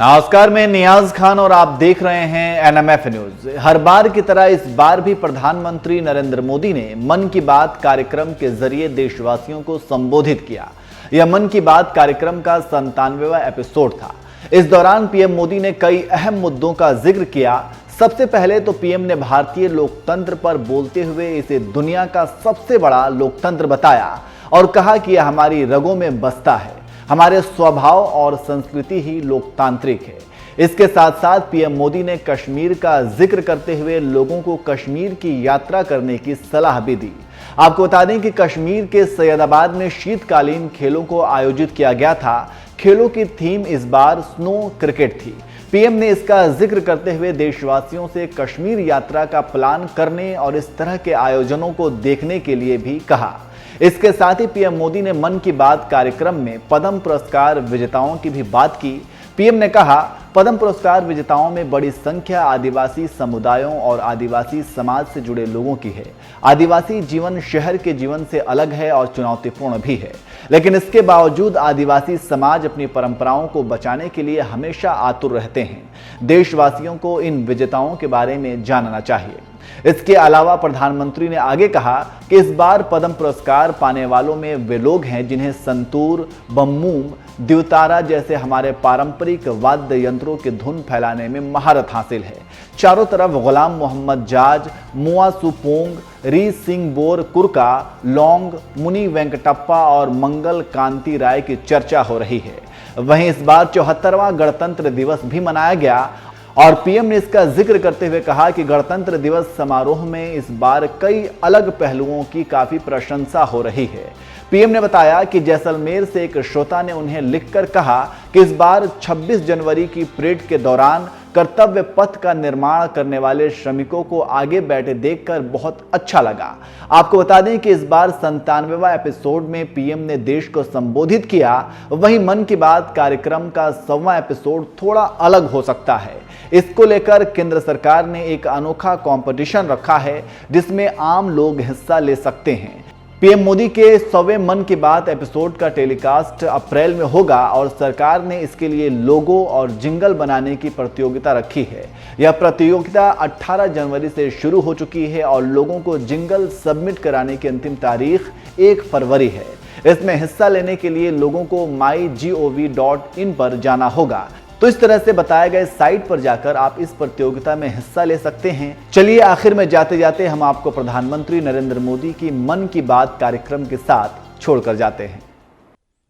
नमस्कार, मैं नियाज खान और आप देख रहे हैं एनएमएफ न्यूज। हर बार की तरह इस बार भी प्रधानमंत्री नरेंद्र मोदी ने मन की बात कार्यक्रम के जरिए देशवासियों को संबोधित किया। यह मन की बात कार्यक्रम का 97वां एपिसोड था। इस दौरान पीएम मोदी ने कई अहम मुद्दों का जिक्र किया। सबसे पहले तो पीएम ने भारतीय लोकतंत्र पर बोलते हुए इसे दुनिया का सबसे बड़ा लोकतंत्र बताया और कहा कि यह हमारी रगों में बसता है, हमारे स्वभाव और संस्कृति ही लोकतांत्रिक है। इसके साथ साथ पीएम मोदी ने कश्मीर का जिक्र करते हुए लोगों को कश्मीर की यात्रा करने की सलाह भी दी। आपको बता दें कि कश्मीर के सैयदाबाद में शीतकालीन खेलों को आयोजित किया गया था। खेलों की थीम इस बार स्नो क्रिकेट थी। पीएम ने इसका जिक्र करते हुए देशवासियों से कश्मीर यात्रा का प्लान करने और इस तरह के आयोजनों को देखने के लिए भी कहा। इसके साथ ही पीएम मोदी ने मन की बात कार्यक्रम में पद्म पुरस्कार विजेताओं की भी बात की। पीएम ने कहा, पद्म पुरस्कार विजेताओं में बड़ी संख्या आदिवासी समुदायों और आदिवासी समाज से जुड़े लोगों की है। आदिवासी जीवन शहर के जीवन से अलग है और चुनौतीपूर्ण भी है, लेकिन इसके बावजूद आदिवासी समाज अपनी परंपराओं को बचाने के लिए हमेशा आतुर रहते हैं। देशवासियों को इन विजेताओं के बारे में जानना चाहिए। इसके अलावा प्रधानमंत्री ने आगे कहा कि इस बार पद्म पुरस्कार पाने वालों में वे लोग हैं जिन्हें संतूर, बम्बूम, द्वितारा जैसे हमारे पारंपरिक वाद्य यंत्रों की धुन फैलाने में महारत हासिल है। चारों तरफ गुलाम मोहम्मद जाज, मुआ सुपोंग, री सिंह बोर कुरका, लौंग, मुनि वेंकटप्पा और मंगल कांति राय की चर्चा हो रही है। वहीं इस बार 74वां गणतंत्र दिवस भी मनाया गया और पीएम ने इसका जिक्र करते हुए कहा कि गणतंत्र दिवस समारोह में इस बार कई अलग पहलुओं की काफी प्रशंसा हो रही है। पीएम ने बताया कि जैसलमेर से एक श्रोता ने उन्हें लिखकर कहा कि इस बार 26 जनवरी की परेड के दौरान कर्तव्य पथ का निर्माण करने वाले श्रमिकों को आगे बैठे देखकर बहुत अच्छा लगा। आपको बता दें कि इस बार 97वां एपिसोड में पीएम ने देश को संबोधित किया। वहीं मन की बात कार्यक्रम का 100वां एपिसोड थोड़ा अलग हो सकता है। इसको लेकर केंद्र सरकार ने एक अनोखा कंपटीशन रखा है जिसमें आम लोग हिस्सा ले सकते हैं। पीएम मोदी के 100वें मन की बात एपिसोड का टेलीकास्ट अप्रैल में होगा और सरकार ने इसके लिए लोगो और जिंगल बनाने की प्रतियोगिता रखी है। यह प्रतियोगिता 18 जनवरी से शुरू हो चुकी है और लोगों को जिंगल सबमिट कराने की अंतिम तारीख 1 फरवरी है। इसमें हिस्सा लेने के लिए लोगों को mygov.in पर जाना होगा। तो इस तरह से बताए गए साइट पर जाकर आप इस प्रतियोगिता में हिस्सा ले सकते हैं। चलिए आखिर में जाते जाते हम आपको प्रधानमंत्री नरेंद्र मोदी की मन की बात कार्यक्रम के साथ छोड़कर जाते हैं।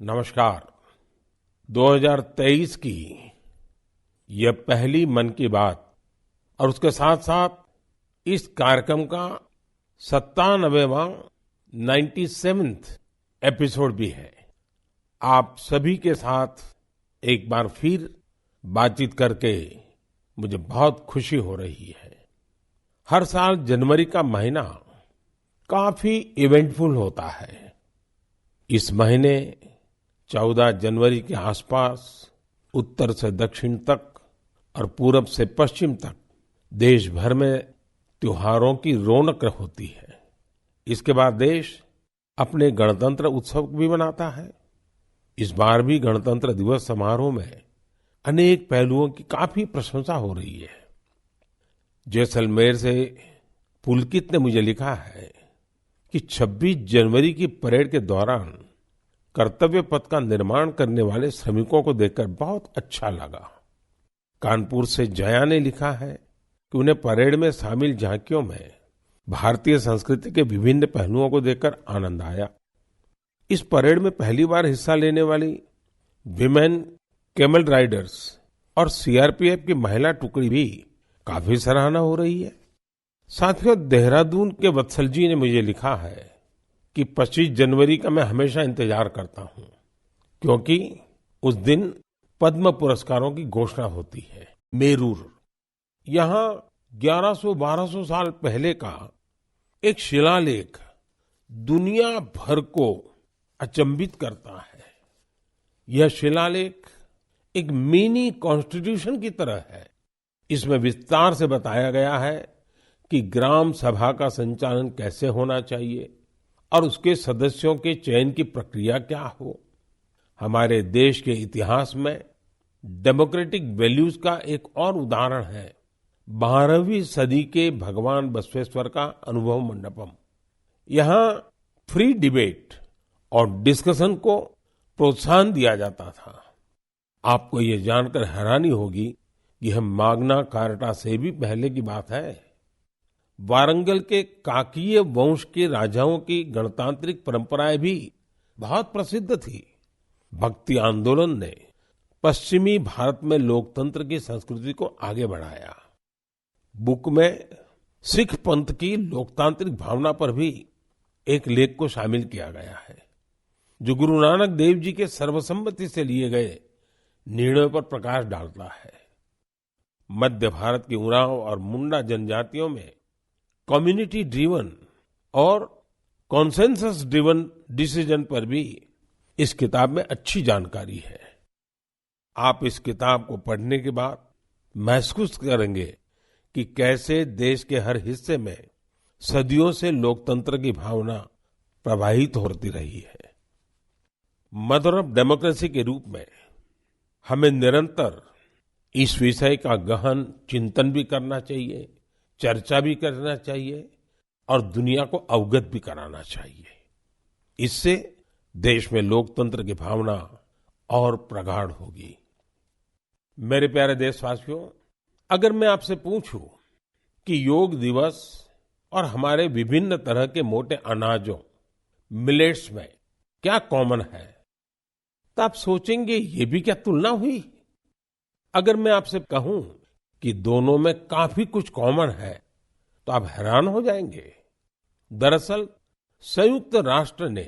नमस्कार। 2023 की यह पहली मन की बात और उसके साथ साथ इस कार्यक्रम का 97वां 97th एपिसोड भी है। आप सभी के साथ एक बार फिर बातचीत करके मुझे बहुत खुशी हो रही है। हर साल जनवरी का महीना काफी इवेंटफुल होता है। इस महीने 14 जनवरी के आसपास उत्तर से दक्षिण तक और पूरब से पश्चिम तक देश भर में त्योहारों की रौनक होती है। इसके बाद देश अपने गणतंत्र उत्सव भी मनाता है। इस बार भी गणतंत्र दिवस समारोह में अनेक पहलुओं की काफी प्रशंसा हो रही है। जैसलमेर से पुलकित ने मुझे लिखा है कि 26 जनवरी की परेड के दौरान कर्तव्य पथ का निर्माण करने वाले श्रमिकों को देखकर बहुत अच्छा लगा। कानपुर से जया ने लिखा है कि उन्हें परेड में शामिल झांकियों में भारतीय संस्कृति के विभिन्न पहलुओं को देखकर आनंद आया। इस परेड में पहली बार हिस्सा लेने वाली विमेन कैमल राइडर्स और सीआरपीएफ की महिला टुकड़ी भी काफी सराहना हो रही है। साथियों, देहरादून के वत्सल जी ने मुझे लिखा है कि 25 जनवरी का मैं हमेशा इंतजार करता हूं क्योंकि उस दिन पद्म पुरस्कारों की घोषणा होती है। मेरूर, यहाँ 1100-1200 साल पहले का एक शिलालेख दुनिया भर को अचंभित करता है। यह शिलालेख एक मिनी कॉन्स्टिट्यूशन की तरह है। इसमें विस्तार से बताया गया है कि ग्राम सभा का संचालन कैसे होना चाहिए और उसके सदस्यों के चयन की प्रक्रिया क्या हो। हमारे देश के इतिहास में डेमोक्रेटिक वैल्यूज का एक और उदाहरण है 12वीं सदी के भगवान बसवेश्वर का अनुभव मंडपम। यहाँ फ्री डिबेट और डिस्कशन को प्रोत्साहन दिया जाता था। आपको ये जानकर हैरानी होगी कि यह माग्ना कार्टा से भी पहले की बात है। वारंगल के काकीय वंश के राजाओं की गणतांत्रिक परंपराएं भी बहुत प्रसिद्ध थी। भक्ति आंदोलन ने पश्चिमी भारत में लोकतंत्र की संस्कृति को आगे बढ़ाया। बुक में सिख पंथ की लोकतांत्रिक भावना पर भी एक लेख को शामिल किया गया है, जो गुरु नानक देव जी के सर्वसम्मति से लिए गए निर्णयों पर प्रकाश डालता है। मध्य भारत की उरांव और मुंडा जनजातियों में कम्युनिटी ड्रिवन और कॉन्सेंसस ड्रिवन डिसीजन पर भी इस किताब में अच्छी जानकारी है। आप इस किताब को पढ़ने के बाद महसूस करेंगे कि कैसे देश के हर हिस्से में सदियों से लोकतंत्र की भावना प्रवाहित होती रही है। मदर ऑफ डेमोक्रेसी के रूप में हमें निरंतर इस विषय का गहन चिंतन भी करना चाहिए, चर्चा भी करना चाहिए और दुनिया को अवगत भी कराना चाहिए। इससे देश में लोकतंत्र की भावना और प्रगाढ़ होगी। मेरे प्यारे देशवासियों, अगर मैं आपसे पूछूं कि योग दिवस और हमारे विभिन्न तरह के मोटे अनाजों मिलेट्स में क्या कॉमन है, तो आप सोचेंगे ये भी क्या तुलना हुई। अगर मैं आपसे कहूं कि दोनों में काफी कुछ कॉमन है तो आप हैरान हो जाएंगे। दरअसल संयुक्त राष्ट्र ने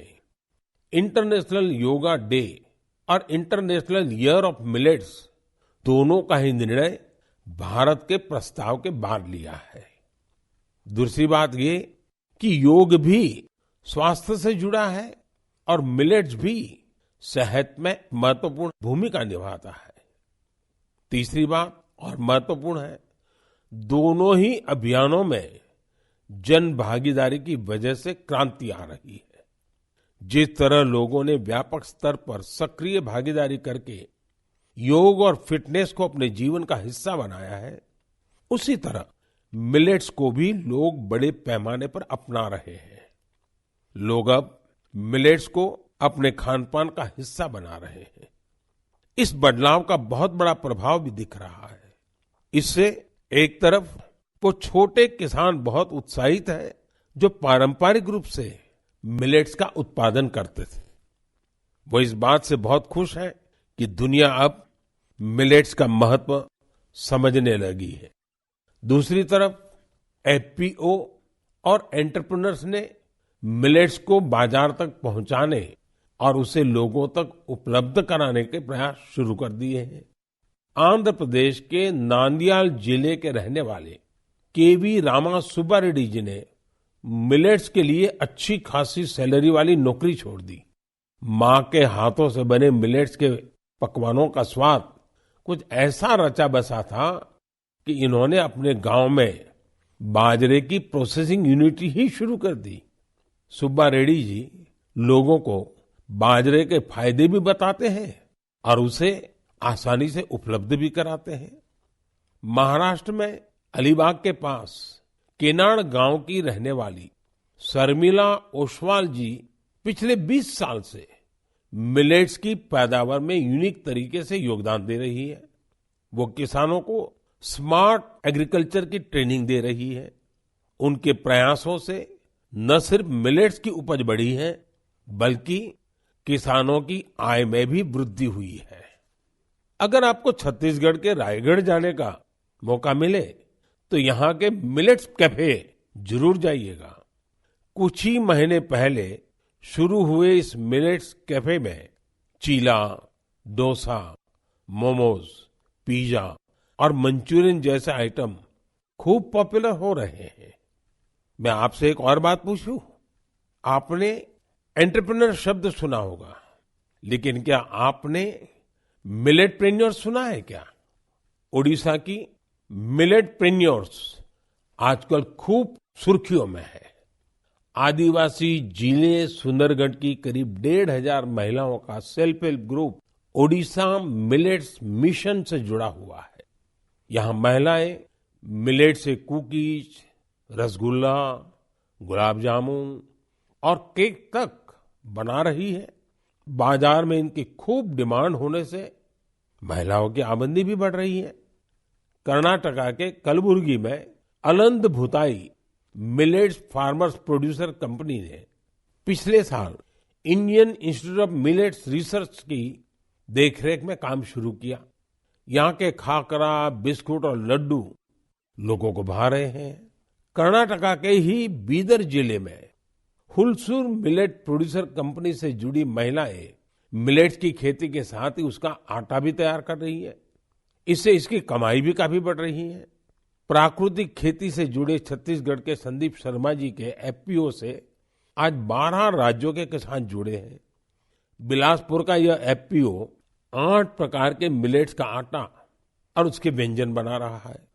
इंटरनेशनल योगा डे और इंटरनेशनल ईयर ऑफ मिलेट्स दोनों का ही निर्णय भारत के प्रस्ताव के बाद लिया है। दूसरी बात ये कि योग भी स्वास्थ्य से जुड़ा है और मिलेट्स भी सेहत में महत्वपूर्ण भूमिका निभाता है। तीसरी बात और महत्वपूर्ण है, दोनों ही अभियानों में जन भागीदारी की वजह से क्रांति आ रही है। जिस तरह लोगों ने व्यापक स्तर पर सक्रिय भागीदारी करके योग और फिटनेस को अपने जीवन का हिस्सा बनाया है, उसी तरह मिलेट्स को भी लोग बड़े पैमाने पर अपना रहे हैं। लोग अब मिलेट्स को अपने खानपान का हिस्सा बना रहे हैं। इस बदलाव का बहुत बड़ा प्रभाव भी दिख रहा है। इससे एक तरफ वो छोटे किसान बहुत उत्साहित हैं जो पारंपरिक रूप से मिलेट्स का उत्पादन करते थे। वो इस बात से बहुत खुश हैं कि दुनिया अब मिलेट्स का महत्व समझने लगी है। दूसरी तरफ एफपीओ और एंटरप्रेन्योर्स ने मिलेट्स को बाजार तक पहुंचाने और उसे लोगों तक उपलब्ध कराने के प्रयास शुरू कर दिए हैं। आंध्र प्रदेश के नांदयाल जिले के रहने वाले केवी रामा सुब्बा रेड्डी जी ने मिलेट्स के लिए अच्छी खासी सैलरी वाली नौकरी छोड़ दी। माँ के हाथों से बने मिलेट्स के पकवानों का स्वाद कुछ ऐसा रचा बसा था कि इन्होंने अपने गांव में बाजरे की प्रोसेसिंग यूनिट ही शुरू कर दी। सुब्बा रेड्डी जी लोगों को बाजरे के फायदे भी बताते हैं और उसे आसानी से उपलब्ध भी कराते हैं। महाराष्ट्र में अलीबाग के पास केनाड गांव की रहने वाली शर्मिला ओसवाल जी पिछले 20 साल से मिलेट्स की पैदावार में यूनिक तरीके से योगदान दे रही है। वो किसानों को स्मार्ट एग्रीकल्चर की ट्रेनिंग दे रही है। उनके प्रयासों से न सिर्फ मिलेट्स की उपज बढ़ी है, बल्कि किसानों की आय में भी वृद्धि हुई है। अगर आपको छत्तीसगढ़ के रायगढ़ जाने का मौका मिले तो यहाँ के मिलेट्स कैफे जरूर जाइएगा। कुछ ही महीने पहले शुरू हुए इस मिलेट्स कैफे में चीला, डोसा, मोमोज, पिज्जा और मंचूरियन जैसे आइटम खूब पॉपुलर हो रहे हैं। मैं आपसे एक और बात पूछूं, आपने एंटरप्रेन्योर शब्द सुना होगा, लेकिन क्या आपने मिलेटप्रेन्योर सुना है क्या? ओडिशा की मिलेटप्रेन्योर्स आजकल खूब सुर्खियों में है। आदिवासी जिले सुंदरगढ़ की करीब 1,500 महिलाओं का self help group Odisha millets mission से जुड़ा हुआ है। यहाँ महिलाएं मिलेट से कुकीज, रसगुल्ला, गुलाब जामुन और केक तक बना रही है। बाजार में इनकी खूब डिमांड होने से महिलाओं की आमदनी भी बढ़ रही है। कर्नाटका के कलबुर्गी में Aland Bhutai millets farmers producer company ने पिछले साल Indian Institute of Millets Research की देखरेख में काम शुरू किया। यहाँ के खाकरा, बिस्कुट और लड्डू लोगों को भा रहे हैं। कर्नाटका के ही बीदर जिले में हुलसूर मिलेट प्रोड्यूसर कंपनी से जुड़ी महिलाएं मिलेट्स की खेती के साथ ही उसका आटा भी तैयार कर रही है। इससे इसकी कमाई भी काफी बढ़ रही है। प्राकृतिक खेती से जुड़े छत्तीसगढ़ के संदीप शर्मा जी के एफपीओ से आज 12 राज्यों के किसान जुड़े हैं। बिलासपुर का यह एफपीओ 8 प्रकार के मिलेट्स का आटा और उसके व्यंजन बना रहा है।